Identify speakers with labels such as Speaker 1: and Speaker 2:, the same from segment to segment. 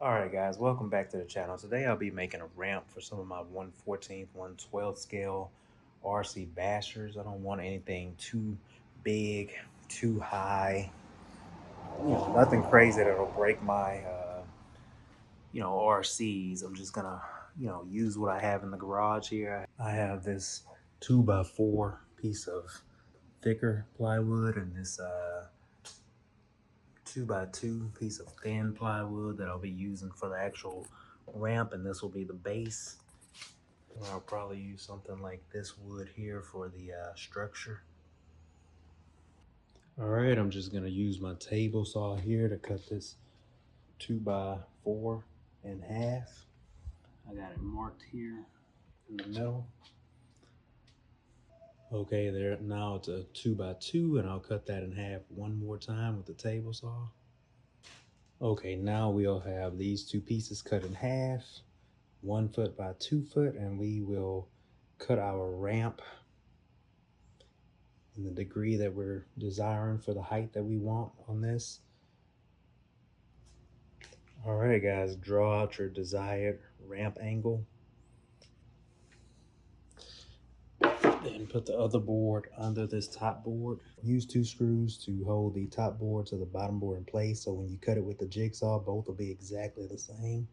Speaker 1: Alright guys, welcome back to the channel. Today I'll be making a ramp for some of my 1/14th, 1/12 scale RC bashers. I don't want anything too big, too high, nothing crazy that'll break my, RCs. I'm just gonna, use what I have in the garage here. I have this 2x4 piece of thicker plywood and this 2x2 piece of thin plywood that I'll be using for the actual ramp, and this will be the base. And I'll probably use something like this wood here for the structure. All right, I'm just gonna use my table saw here to cut this 2x4 in half. I got it marked here in the middle. Okay, there, now it's a 2x2, and I'll cut that in half one more time with the table saw. Okay, now we'll have these two pieces cut in half, 1 foot by 2 foot, and we will cut our ramp in the degree that we're desiring for the height that we want on this. All right, guys, draw out your desired ramp angle. Then put the other board under this top board. Use 2 screws to hold the top board to the bottom board in place, so when you cut it with the jigsaw, both will be exactly the same.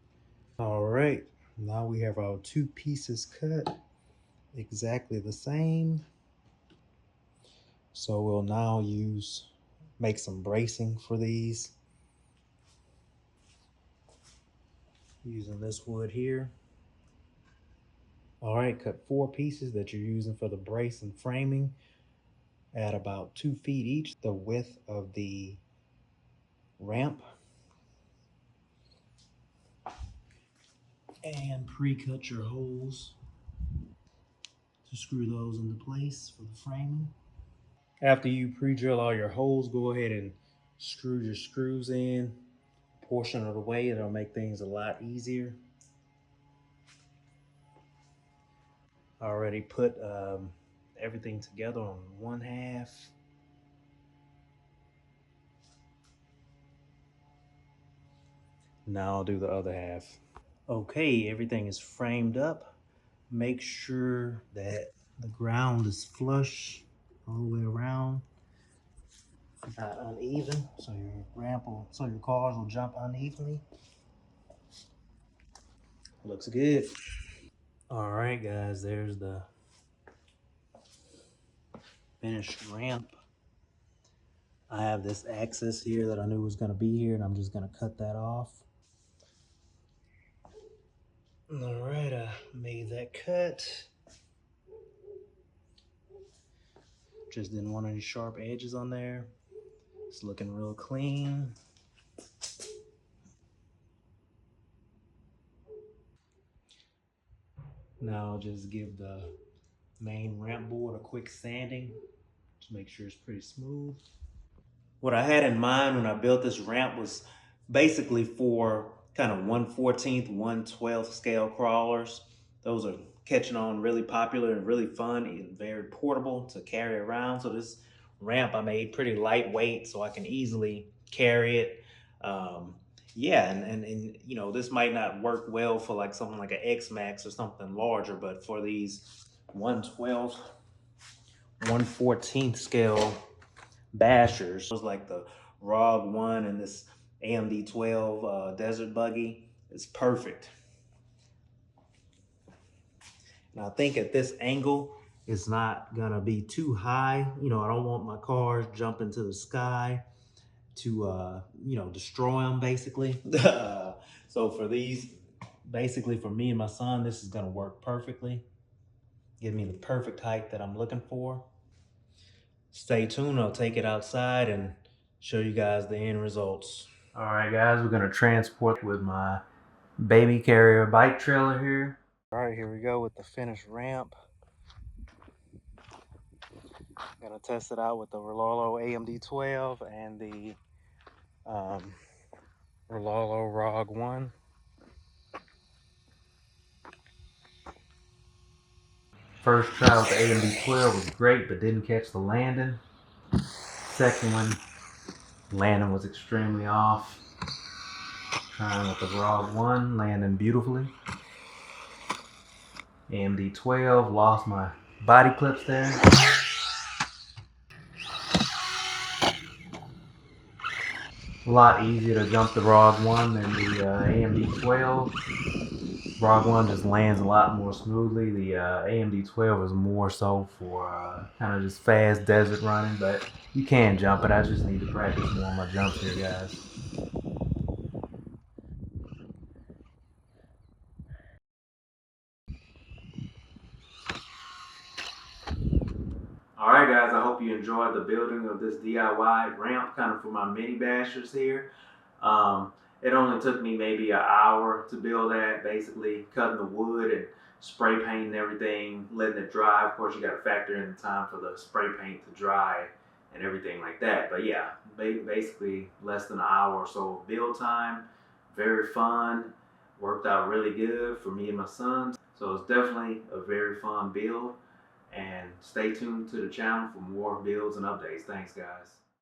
Speaker 1: All right, now we have our 2 pieces cut exactly the same. So we'll now make some bracing for these using this wood here. All right, cut 4 pieces that you're using for the brace and framing at about 2 feet each, the width of the ramp. And pre-cut your holes to screw those into place for the framing. After you pre-drill all your holes, go ahead and screw your screws in a portion of the way. It'll make things a lot easier. I already put everything together on one half. Now I'll do the other half. Okay, everything is framed up. Make sure that the ground is flush all the way around, not uneven, so your cars will jump unevenly. Looks good. All right, guys, there's the finished ramp. I have this axis here that I knew was going to be here, and I'm just going to cut that off. All right, I made that cut. Just didn't want any sharp edges on there. It's looking real clean. Now I'll just give the main ramp board a quick sanding to make sure it's pretty smooth. What I had in mind when I built this ramp was basically for kind of 1/14th, 1/12 scale crawlers. Those are catching on, really popular and really fun and very portable to carry around. So this ramp I made pretty lightweight so I can easily carry it. Yeah, and this might not work well for like something like an X-Max or something larger, but for these 1/12, 1/14th scale bashers, it was like the ROG 1 and this AMD 12 desert buggy. It's perfect. And I think at this angle, it's not gonna be too high. I don't want my cars jumping to the sky to, destroy them basically. So for these, basically for me and my son, this is gonna work perfectly. Give me the perfect height that I'm looking for. Stay tuned, I'll take it outside and show you guys the end results. All right, guys, we're gonna transport with my baby carrier bike trailer here. All right, here we go with the finished ramp. Gonna test it out with the Rololo AMD 12 and the Rololo ROG 1. First try with the AMD 12 was great, but didn't catch the landing. Second one, landing was extremely off. time with the ROG 1, landing beautifully. AMD 12, lost my body clips there. A lot easier to jump the ROG 1 than the AMD 12. ROG 1 just lands a lot more smoothly. The AMD 12 is more so for kind of just fast desert running, but you can jump it. I just need to practice more on my jumps here, guys. Alright guys, I hope you enjoyed the building of this DIY ramp kind of for my mini bashers here. It only took me maybe an hour to build that, basically cutting the wood and spray painting everything, letting it dry. Of course you got to factor in the time for the spray paint to dry and everything like that. But yeah, basically less than an hour or so build time. Very fun, worked out really good for me and my son. So it's definitely a very fun build. And stay tuned to the channel for more builds and updates. Thanks, guys.